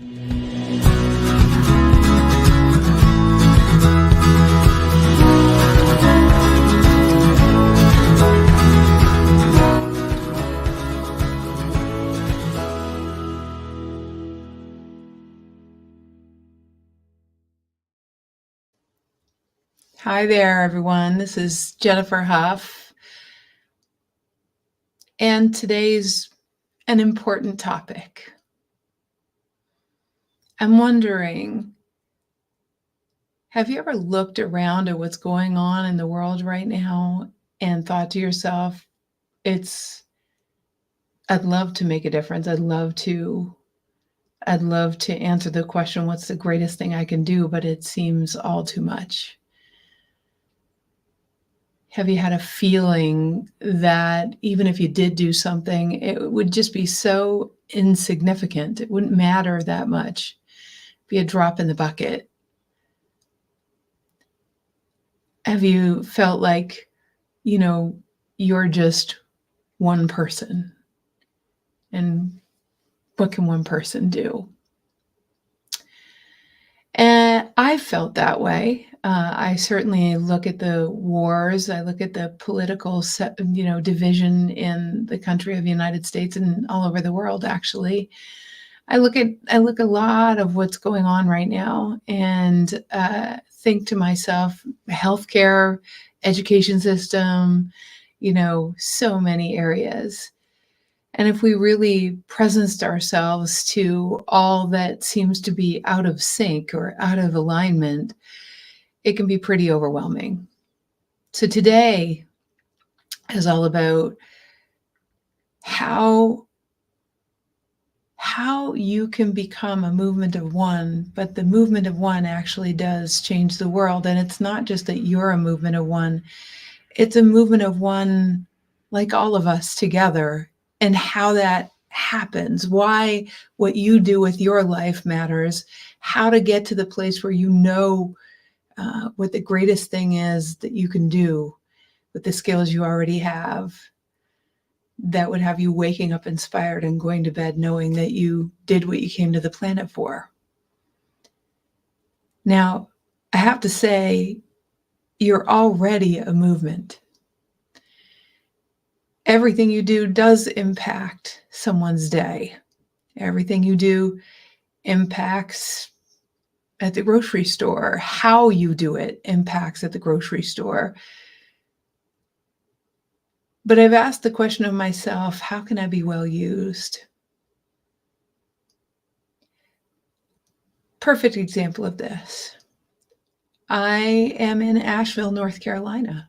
Hi there, everyone. This is Jennifer Huff, and today's an important topic. I'm wondering, have you ever looked around at what's going on in the world right now and thought to yourself, I'd love to make a difference. I'd love to answer the question, what's the greatest thing I can do? But it seems all too much. Have you had a feeling that even if you did do something, it would just be so insignificant? It wouldn't matter that much. Be a drop in the bucket. Have you felt like, you're just one person? And what can one person do? And I felt that way. I certainly look at the wars. I look at the political, division in the country of the United States and all over the world. Actually, I look a lot of what's going on right now, and think to myself, healthcare, education system, so many areas. And if we really presenced ourselves to all that seems to be out of sync or out of alignment, it can be pretty overwhelming. So today is all about how you can become a movement of one, but the movement of one actually does change the world. And it's not just that you're a movement of one, it's a movement of one like all of us together. And how that happens, why what you do with your life matters, how to get to the place where what the greatest thing is that you can do with the skills you already have, that would have you waking up inspired and going to bed knowing that you did what you came to the planet for. Now, I have to say, you're already a movement. Everything you do does impact someone's day. Everything you do impacts at the grocery store. How you do it impacts at the grocery store. But I've asked the question of myself, how can I be well used? Perfect example of this. I am in Asheville, North Carolina.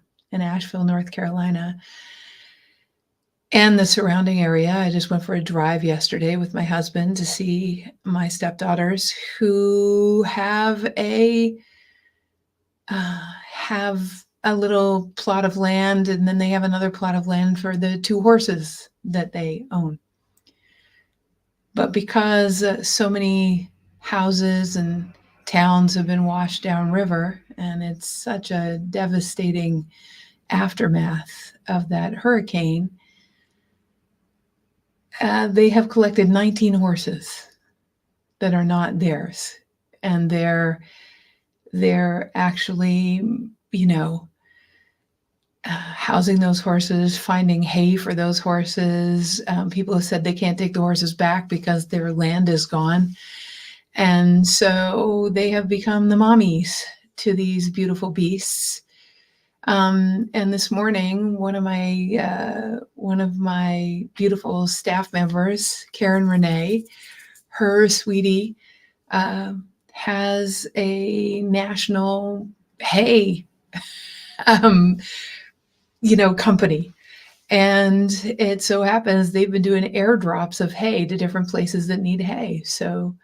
And the surrounding area. I just went for a drive yesterday with my husband to see my stepdaughters, who have a little plot of land, and then they have another plot of land for the 2 horses that they own. But because so many houses and towns have been washed downriver, and it's such a devastating aftermath of that hurricane, they have collected 19 horses that are not theirs. And they're actually, housing those horses, finding hay for those horses. People have said they can't take the horses back because their land is gone. And so they have become the mommies to these beautiful beasts. And this morning, one of my beautiful staff members, Karen Renee, her sweetie, has a national hay, company. And it so happens they've been doing airdrops of hay to different places that need hay. So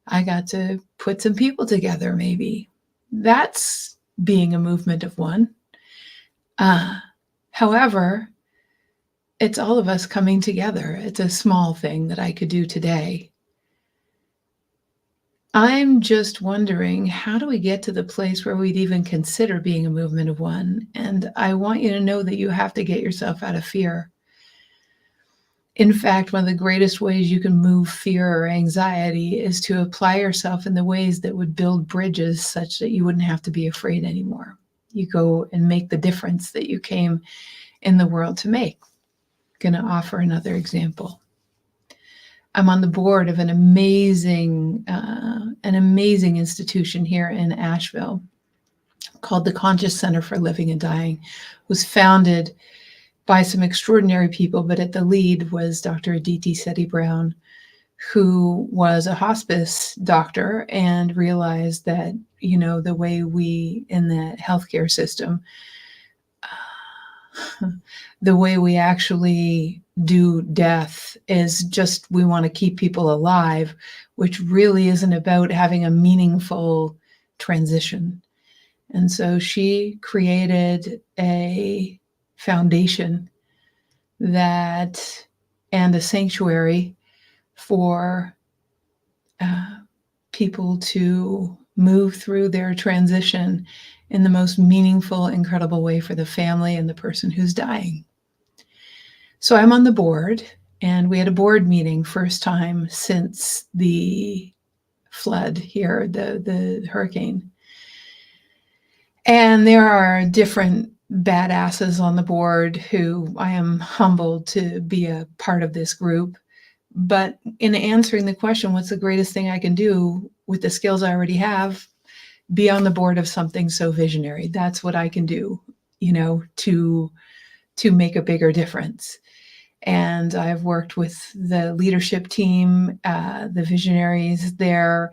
I got to put some people together, maybe. That's being a movement of one. However, it's all of us coming together. It's a small thing that I could do today. I'm just wondering, how do we get to the place where we'd even consider being a movement of one? And I want you to know that you have to get yourself out of fear. In fact, one of the greatest ways you can move fear or anxiety is to apply yourself in the ways that would build bridges such that you wouldn't have to be afraid anymore. You go and make the difference that you came in the world to make. Going to offer another example. I'm on the board of an amazing institution here in Asheville called the Conscious Center for Living and Dying. It was founded by some extraordinary people, but at the lead was Dr. Aditi Sethi Brown, who was a hospice doctor and realized that, the way we in the healthcare system, the way we actually do death is just, we want to keep people alive, which really isn't about having a meaningful transition. And so she created a foundation and a sanctuary for people to move through their transition in the most meaningful, incredible way for the family and the person who's dying. So I'm on the board, and we had a board meeting, first time since the flood here, the hurricane. And there are different badasses on the board who I am humbled to be a part of this group. But in answering the question, what's the greatest thing I can do with the skills I already have? Be on the board of something so visionary. That's what I can do, to make a bigger difference. And I've worked with the leadership team, the visionaries there,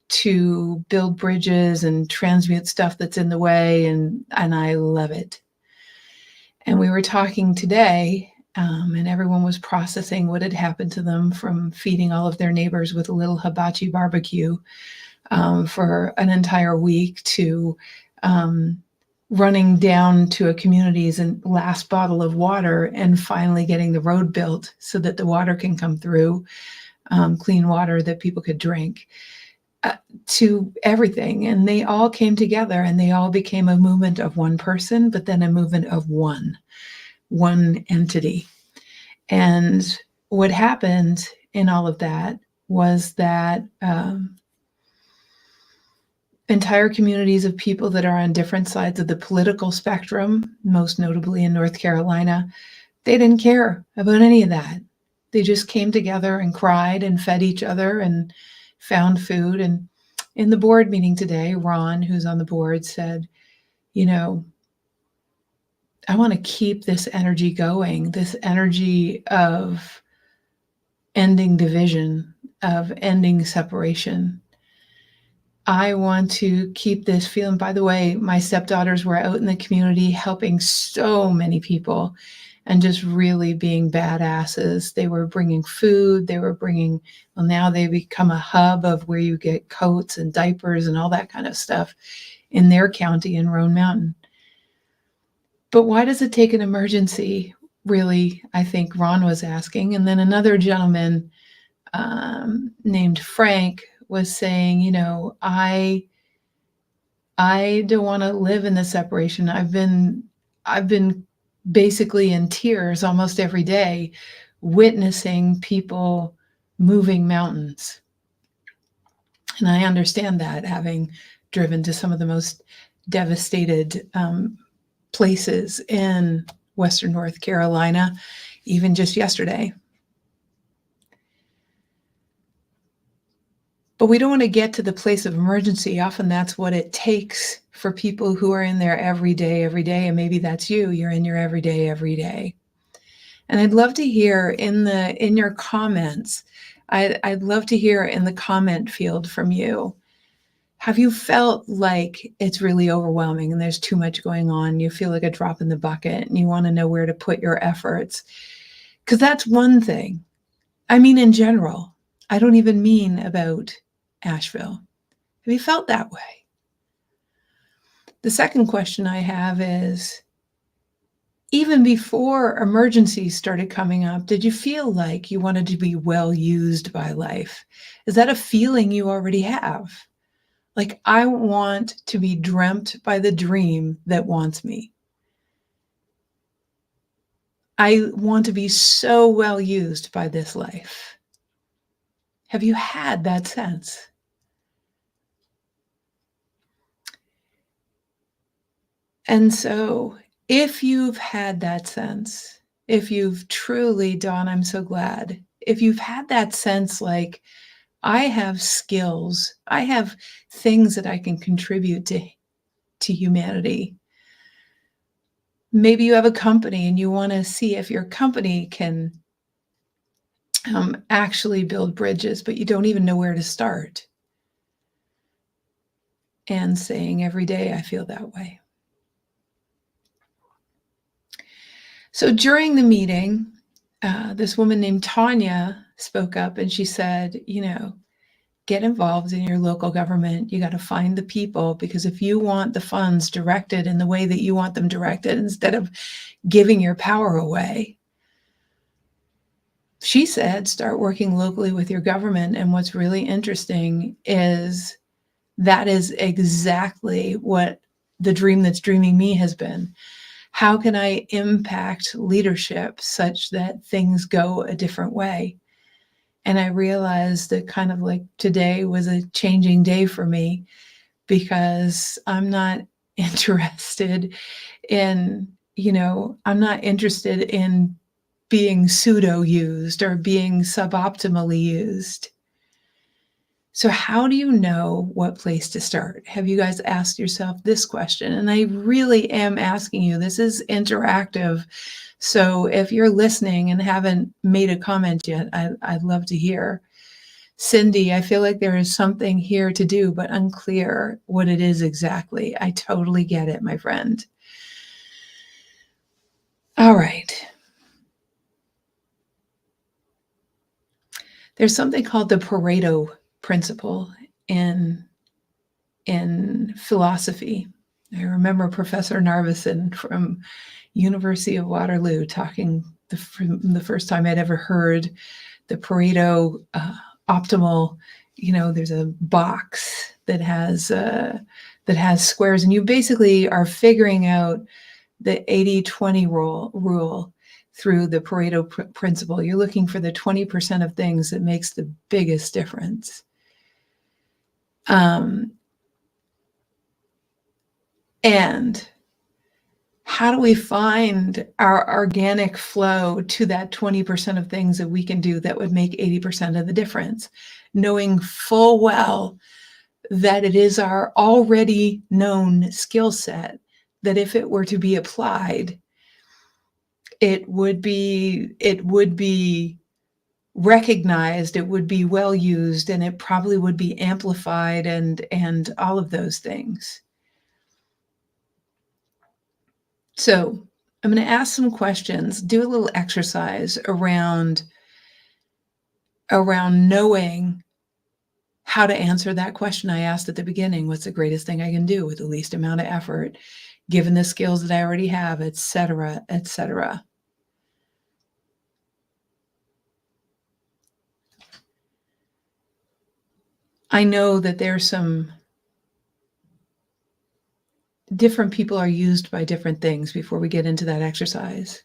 to build bridges and transmute stuff that's in the way, and I love it. And we were talking today, and everyone was processing what had happened to them from feeding all of their neighbors with a little hibachi barbecue for an entire week to running down to a community's last bottle of water and finally getting the road built so that the water can come through, clean water that people could drink, to everything. And they all came together and they all became a movement of one person, but then a movement of one entity. And what happened in all of that was that entire communities of people that are on different sides of the political spectrum, most notably in North Carolina, they didn't care about any of that. They just came together and cried and fed each other and found food. And in the board meeting today, Ron, who's on the board, said, I want to keep this energy going, this energy of ending division, of ending separation. I want to keep this feeling. By the way, my stepdaughters were out in the community helping so many people and just really being badasses. They were bringing food. Now they become a hub of where you get coats and diapers and all that kind of stuff in their county in Roan Mountain. But why does it take an emergency, really? I think Ron was asking. And then another gentleman named Frank was saying, I don't want to live in the separation. I've been basically in tears almost every day, witnessing people moving mountains. And I understand that, having driven to some of the most devastated places in Western North Carolina, even just yesterday. But we don't want to get to the place of emergency. Often that's what it takes for people who are in their every day. And maybe that's you. You're in your every day. And I'd love to hear in your comments, I'd love to hear in the comment field from you. Have you felt like it's really overwhelming and there's too much going on? You feel like a drop in the bucket and you want to know where to put your efforts? Because that's one thing. I mean, in general, I don't even mean about Asheville. Have you felt that way? The second question I have is, even before emergencies started coming up, did you feel like you wanted to be well used by life? Is that a feeling you already have? Like, I want to be dreamt by the dream that wants me. I want to be so well used by this life. Have you had that sense? And so, if you've had that sense, if you've truly, Dawn, I'm so glad. If you've had that sense like, I have skills, I have things that I can contribute to humanity. Maybe you have a company and you want to see if your company can actually build bridges, but you don't even know where to start. And saying every day, I feel that way. So during the meeting, this woman named Tanya spoke up and she said, get involved in your local government. You got to find the people, because if you want the funds directed in the way that you want them directed, instead of giving your power away, she said, start working locally with your government. And what's really interesting is that is exactly what the dream that's dreaming me has been. How can I impact leadership such that things go a different way? And I realized that kind of like today was a changing day for me, because I'm not interested in, I'm not interested in being pseudo used or being suboptimally used. So how do you know what place to start? Have you guys asked yourself this question? And I really am asking you. This is interactive. So if you're listening and haven't made a comment yet, I'd love to hear. Cindy, I feel like there is something here to do, but unclear what it is exactly. I totally get it, my friend. All right. There's something called the Pareto principle in philosophy. I remember Professor Narveson from University of Waterloo talking the first time I'd ever heard the Pareto optimal. There's a box that has squares, and you basically are figuring out the 80-20 rule through the Pareto principle. You're looking for the 20% of things that makes the biggest difference. And how do we find our organic flow to that 20% of things that we can do that would make 80% of the difference, knowing full well that it is our already known skill set, that if it were to be applied, it would be recognized, it would be well used, and it probably would be amplified and all of those things. So I'm going to ask some questions, do a little exercise around knowing how to answer that question I asked at the beginning. What's the greatest thing I can do with the least amount of effort, given the skills that I already have, et cetera, et cetera. I know that there's some different people are used by different things before we get into that exercise.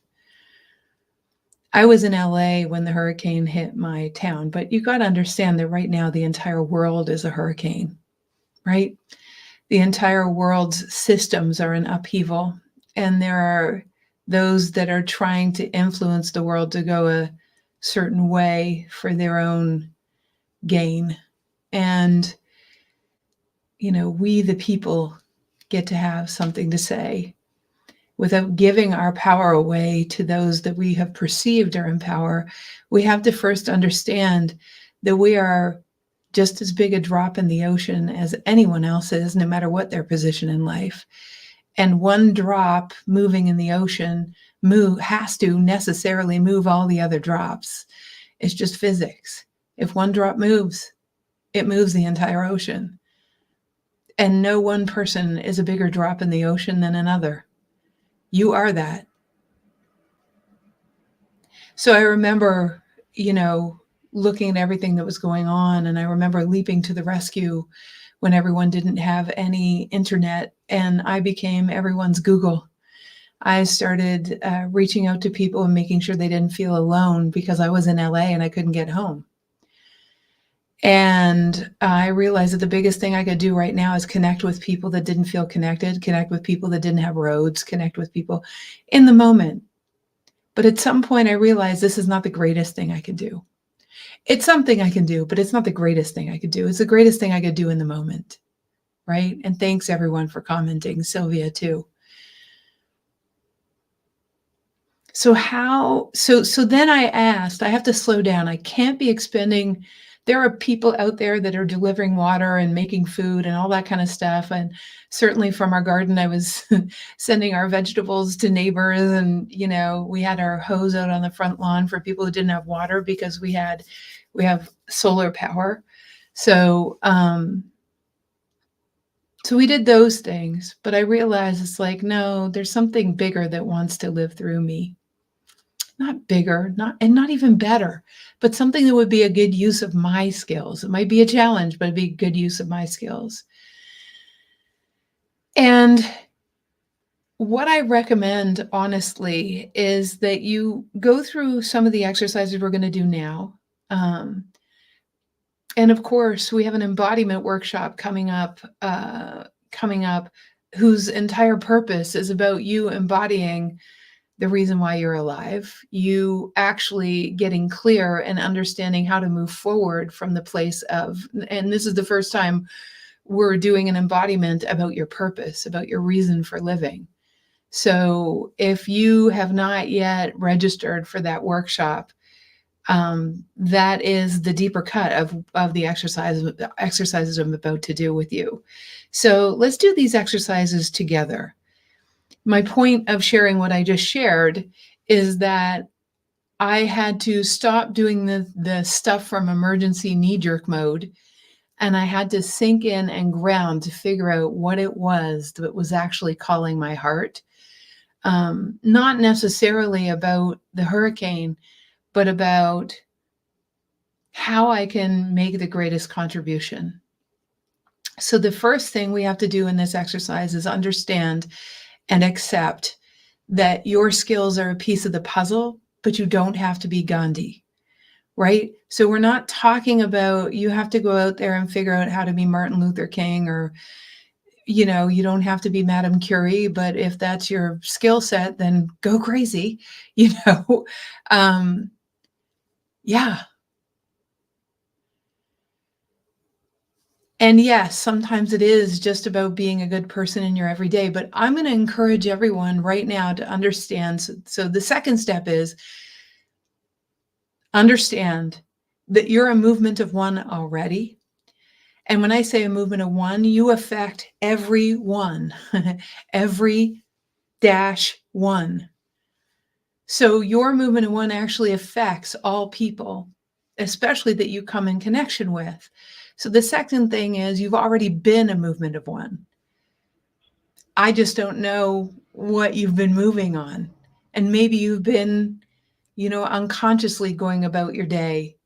I was in LA when the hurricane hit my town, but you got to understand that right now the entire world is a hurricane, right? The entire world's systems are in upheaval, and there are those that are trying to influence the world to go a certain way for their own gain. And, we, the people, get to have something to say without giving our power away to those that we have perceived are in power. We have to first understand that we are just as big a drop in the ocean as anyone else is, no matter what their position in life. And one drop moving in the ocean has to necessarily move all the other drops. It's just physics. If one drop moves, it moves the entire ocean. And no one person is a bigger drop in the ocean than another. You are that. So I remember, looking at everything that was going on, and I remember leaping to the rescue when everyone didn't have any internet, and I became everyone's Google. I started reaching out to people and making sure they didn't feel alone because I was in LA and I couldn't get home. And I realized that the biggest thing I could do right now is connect with people that didn't feel connected, connect with people that didn't have roads, connect with people in the moment. But at some point, I realized this is not the greatest thing I could do. It's something I can do, but it's not the greatest thing I could do. It's the greatest thing I could do in the moment, right? And thanks everyone for commenting, Sylvia too. So then I asked, I have to slow down. I can't be expending. There are people out there that are delivering water and making food and all that kind of stuff. And certainly from our garden, I was sending our vegetables to neighbors. And, we had our hose out on the front lawn for people who didn't have water because we have solar power. So, so we did those things, but I realized it's like, no, there's something bigger that wants to live through me. Not bigger, not even better, but something that would be a good use of my skills. It might be a challenge, but it'd be a good use of my skills. And what I recommend, honestly, is that you go through some of the exercises we're going to do now. And of course, we have an embodiment workshop coming up, whose entire purpose is about you embodying the reason why you're alive, you actually getting clear and understanding how to move forward from the place of, and this is the first time we're doing an embodiment about your purpose, about your reason for living. So if you have not yet registered for that workshop, that is the deeper cut of the exercises I'm about to do with you. So let's do these exercises together. My point of sharing what I just shared is that I had to stop doing the stuff from emergency knee-jerk mode, and I had to sink in and ground to figure out what it was that was actually calling my heart. Not necessarily about the hurricane, but about how I can make the greatest contribution. So the first thing we have to do in this exercise is understand and accept that your skills are a piece of the puzzle, but you don't have to be Gandhi, right? So we're not talking about you have to go out there and figure out how to be Martin Luther King, or, you don't have to be Madame Curie, but if that's your skill set, then go crazy, yeah. And yes, sometimes it is just about being a good person in your everyday, but I'm going to encourage everyone right now to understand. So the second step is understand that you're a movement of one already. And when I say a movement of one, you affect everyone, every -1. So your movement of one actually affects all people, especially that you come in connection with. So the second thing is you've already been a movement of one. I just don't know what you've been moving on. And maybe you've been, unconsciously going about your day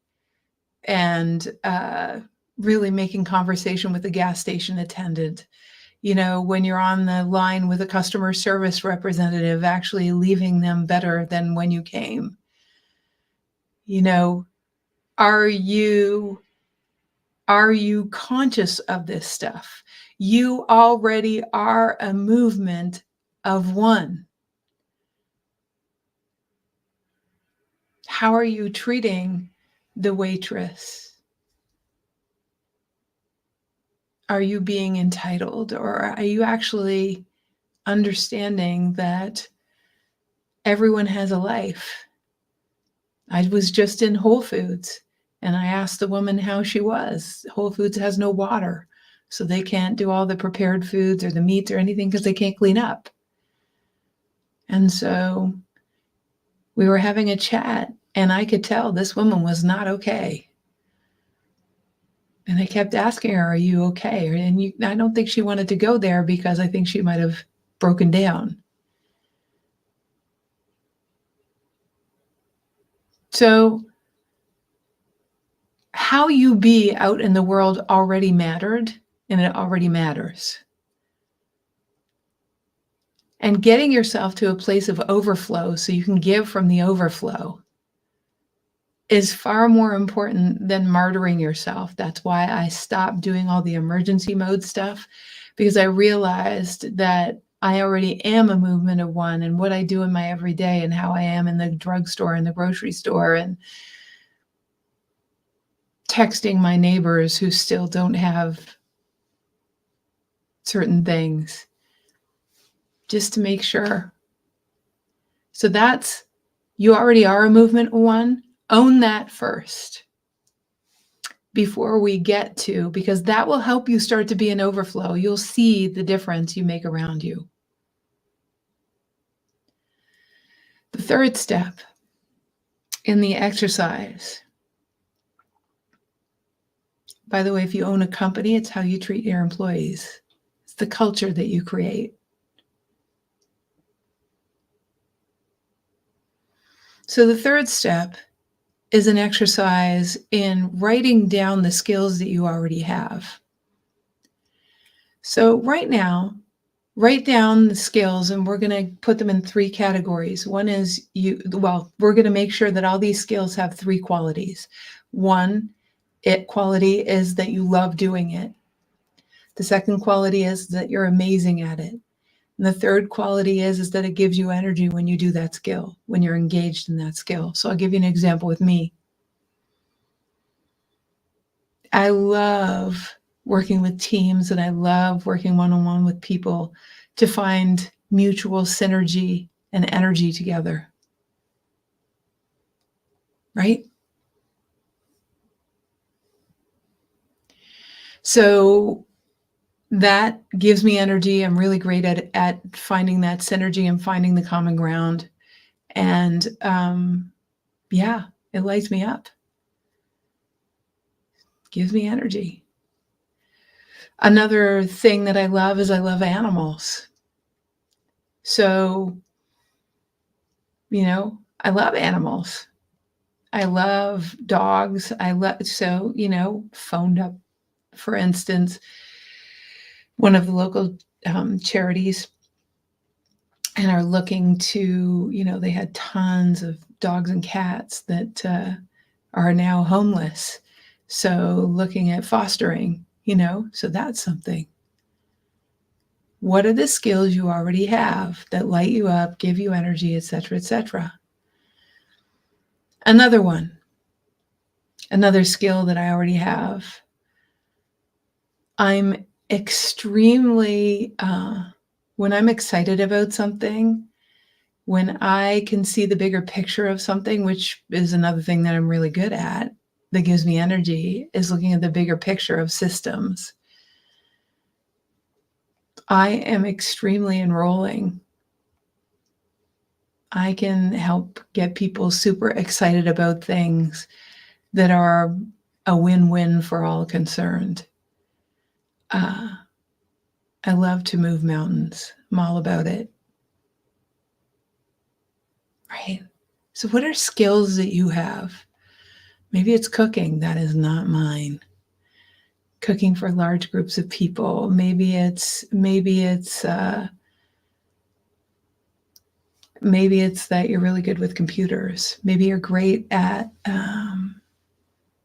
and really making conversation with the gas station attendant. When you're on the line with a customer service representative, actually leaving them better than when you came. Are you conscious of this stuff? You already are a movement of one. How are you treating the waitress? Are you being entitled, or are you actually understanding that everyone has a life? I was just in Whole Foods and I asked the woman how she was. Whole Foods has no water, so they can't do all the prepared foods or the meats or anything because they can't clean up. And so we were having a chat and I could tell this woman was not okay. And I kept asking her, are you okay? And I don't think she wanted to go there because I think she might have broken down. So how you be out in the world already mattered, and it already matters. And getting yourself to a place of overflow so you can give from the overflow is far more important than martyring yourself. That's why I stopped doing all the emergency mode stuff, because I realized that I already am a movement of one, and what I do in my everyday and how I am in the drugstore and the grocery store and texting my neighbors who still don't have certain things just to make sure. So that's, you already are a movement one. Own that first before we get to, because that will help you start to be an overflow. You'll see the difference you make around you. The third step in the exercise, by the way, if you own a company, it's how you treat your employees. It's the culture that you create. So the third step is an exercise in writing down the skills that you already have. So right now, write down the skills, and we're going to put them in 3 categories. One is we're going to make sure that all these skills have 3 qualities. One, quality is that you love doing it. The second quality is that you're amazing at it. And the third quality is that it gives you energy when you do that skill, when you're engaged in that skill. So I'll give you an example with me. I love working with teams, and I love working one-on-one with people to find mutual synergy and energy together. Right? So that gives me energy. I'm really great at finding that synergy and finding the common ground. And yeah, it lights me up. Gives me energy. Another thing that I love is I love animals. So, I love animals. I love dogs. Phoned up, for instance, one of the local charities, and are looking to, they had tons of dogs and cats that are now homeless. So looking at fostering, so that's something. What are the skills you already have that light you up, give you energy, etc., etc.? Another skill that I already have. I'm extremely, when I'm excited about something, when I can see the bigger picture of something, which is another thing that I'm really good at, that gives me energy, is looking at the bigger picture of systems. I am extremely enrolling. I can help get people super excited about things that are a win-win for all concerned. I love to move mountains. I'm all about it. Right? So what are skills that you have? Maybe it's cooking. That is not mine. Cooking for large groups of people. Maybe it's that you're really good with computers. Maybe you're great at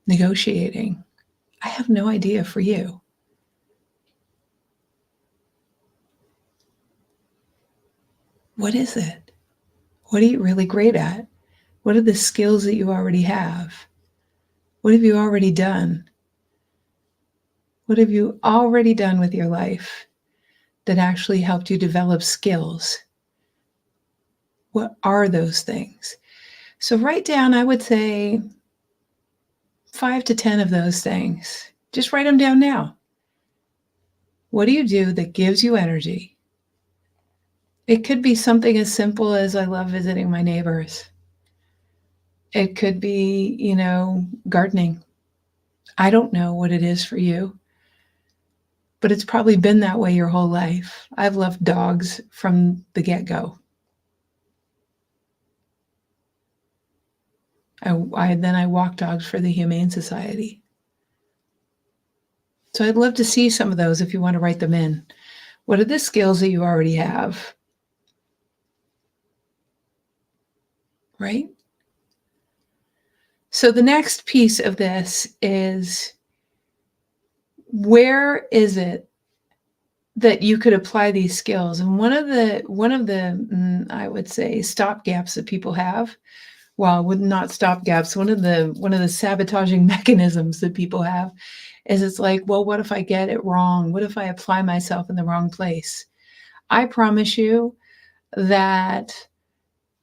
negotiating. I have no idea for you. What is it? What are you really great at? What are the skills that you already have? What have you already done? What have you already done with your life that actually helped you develop skills? What are those things? So write down, I would say, 5 to 10 of those things. Just write them down now. What do you do that gives you energy? It could be something as simple as I love visiting my neighbors. It could be, gardening. I don't know what it is for you, but it's probably been that way your whole life. I've loved dogs from the get-go. I walk dogs for the Humane Society. So I'd love to see some of those if you want to write them in. What are the skills that you already have? right? So the next piece of this is, where is it that you could apply these skills? And one of the I would say stopgaps that people have, well, would not stopgaps. One of the sabotaging mechanisms that people have is, it's like, well, what if I get it wrong? What if I apply myself in the wrong place? I promise you that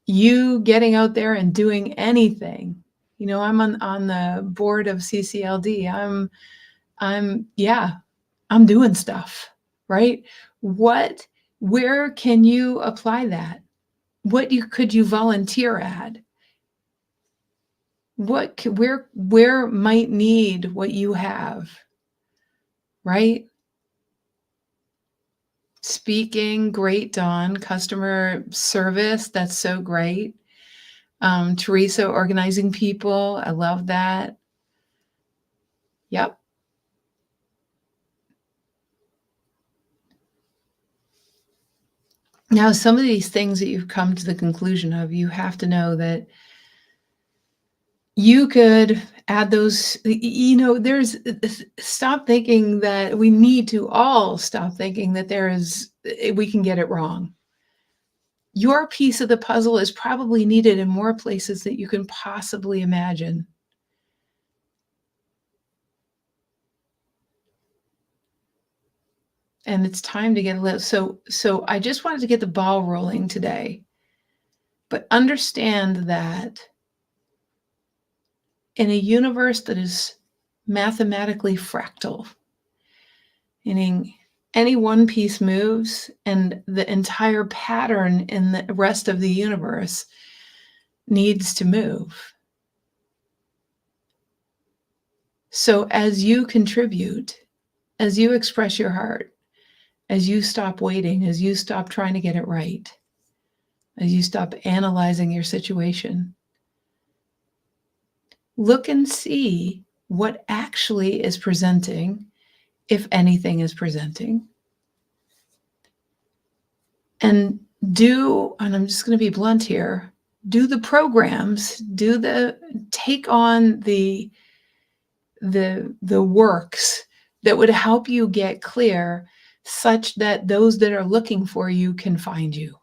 you getting out there and doing anything, I'm on the board of CCLD. Yeah, I'm doing stuff, right? What, where can you apply that? Could you volunteer at? Where might need what you have, right? Speaking, great, Dawn. Customer service, that's so great. Teresa, organizing people, I love that. Yep. Now, some of these things that you've come to the conclusion of, you have to know that you could add those, stop thinking that we need to all stop thinking that we can get it wrong. Your piece of the puzzle is probably needed in more places that you can possibly imagine. And it's time to get a little, so I just wanted to get the ball rolling today, but understand that in a universe that is mathematically fractal, meaning any one piece moves and the entire pattern in the rest of the universe needs to move. So as you contribute, as you express your heart, as you stop waiting, as you stop trying to get it right, as you stop analyzing your situation, look and see what actually is presenting, if anything is presenting. And I'm just going to be blunt here, do the programs, take on the works that would help you get clear, such that those that are looking for you can find you,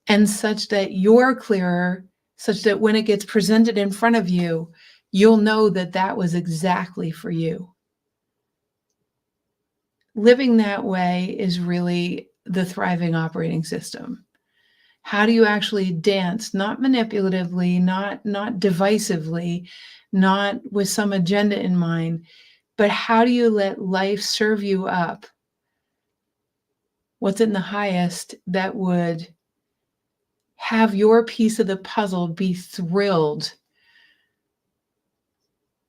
and such that you're clearer, such that when it gets presented in front of you, you'll know that that was exactly for you. Living that way is really the thriving operating system. How do you actually dance, not manipulatively, not divisively, not with some agenda in mind, but how do you let life serve you up what's in the highest that would have your piece of the puzzle be thrilled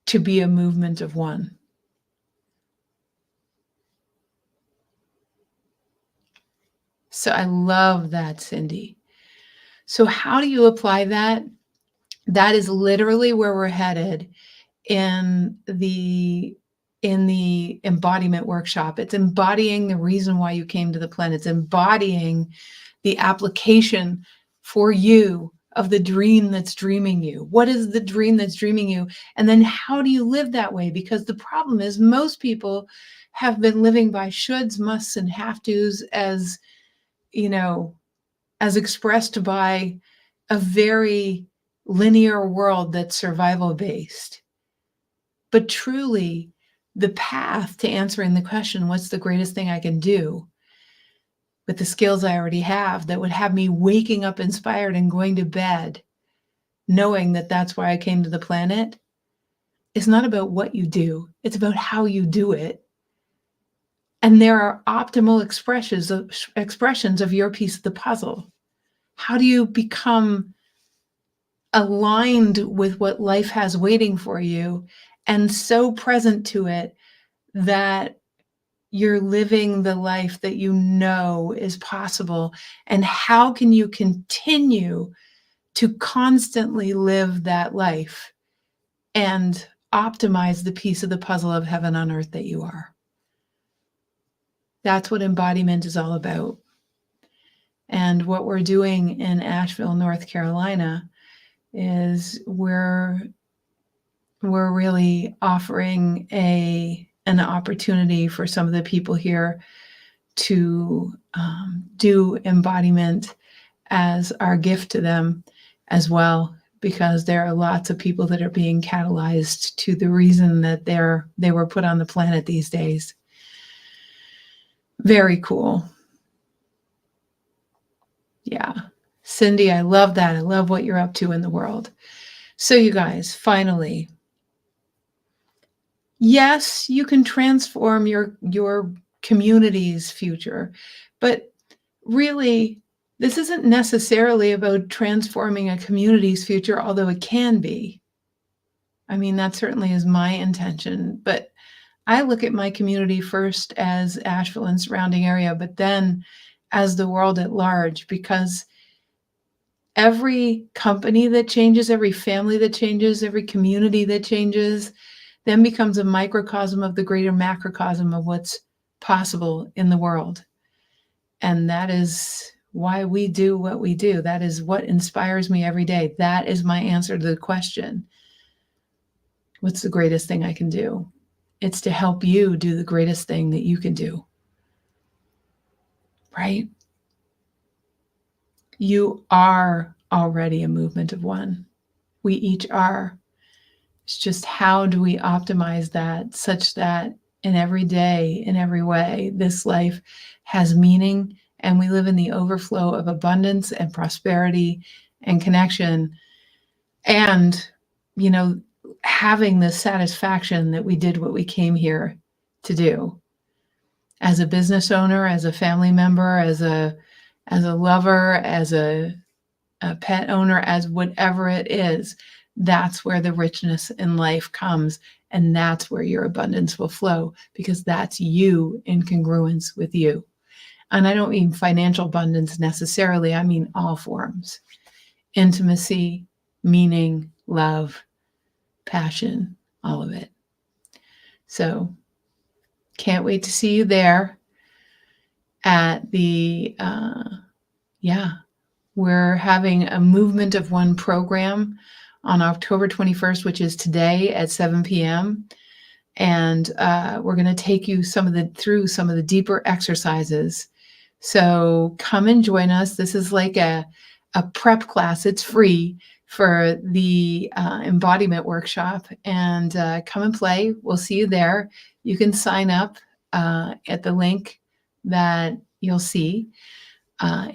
to be a movement of one? So I love that, Cindy. So how do you apply that? That is literally where we're headed in the embodiment workshop. It's embodying the reason why you came to the planet. It's embodying the application for you of the dream that's dreaming you. What is the dream that's dreaming you? And then how do you live that way? Because the problem is, most people have been living by shoulds, musts, and have tos, as expressed by a very linear world that's survival based. But truly, the path to answering the question, what's the greatest thing I can do with the skills I already have that would have me waking up inspired and going to bed knowing that that's why I came to the planet, is not about what you do. It's about how you do it. And there are optimal expressions of your piece of the puzzle. How do you become aligned with what life has waiting for you and so present to it that you're living the life that you know is possible? And how can you continue to constantly live that life and optimize the piece of the puzzle of heaven on earth that you are? That's what embodiment is all about. And what we're doing in Asheville, North Carolina, is we're really offering an opportunity for some of the people here to do embodiment as our gift to them as well, because there are lots of people that are being catalyzed to the reason that they were put on the planet these days. Very cool. Yeah. Cindy, I love that. I love what you're up to in the world. So you guys, finally, yes, you can transform your community's future, but really, this isn't necessarily about transforming a community's future, although it can be. I mean, that certainly is my intention, but I look at my community first as Asheville and surrounding area, but then as the world at large, because every company that changes, every family that changes, every community that changes, then becomes a microcosm of the greater macrocosm of what's possible in the world. And that is why we do what we do. That is what inspires me every day. That is my answer to the question, what's the greatest thing I can do? It's to help you do the greatest thing that you can do. Right? You are already a movement of one. We each are. It's just how do we optimize that such that in every day, in every way, this life has meaning and we live in the overflow of abundance and prosperity and connection and, having the satisfaction that we did what we came here to do. As a business owner, as a family member, as a lover, as a pet owner, as whatever it is, that's where the richness in life comes. And that's where your abundance will flow, because that's you in congruence with you. And I don't mean financial abundance necessarily. I mean all forms: intimacy, meaning, love, passion, all of it. So can't wait to see you there at the, we're having a Movement of One program on October 21st, which is today at 7 p.m. And we're going to take you through some of the deeper exercises. So come and join us. This is like a prep class. It's free for the embodiment workshop, and come and play. We'll see you there. You can sign up at the link that you'll see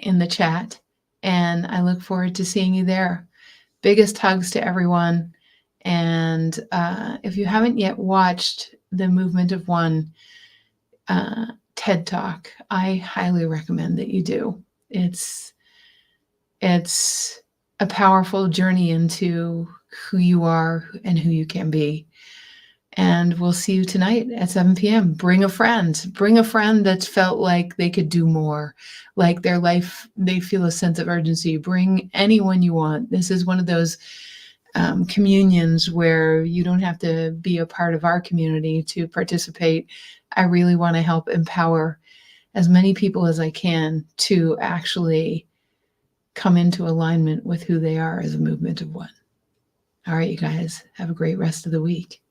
in the chat, and I look forward to seeing you there. Biggest hugs to everyone. And if you haven't yet watched the Movement of One TED Talk, I highly recommend that you do. It's a powerful journey into who you are and who you can be. And we'll see you tonight at 7 p.m. Bring a friend that's felt like they could do more, like their life, they feel a sense of urgency. Bring anyone you want. This is one of those communions where you don't have to be a part of our community to participate. I really want to help empower as many people as I can to actually come into alignment with who they are as a movement of one. All right, you guys, have a great rest of the week.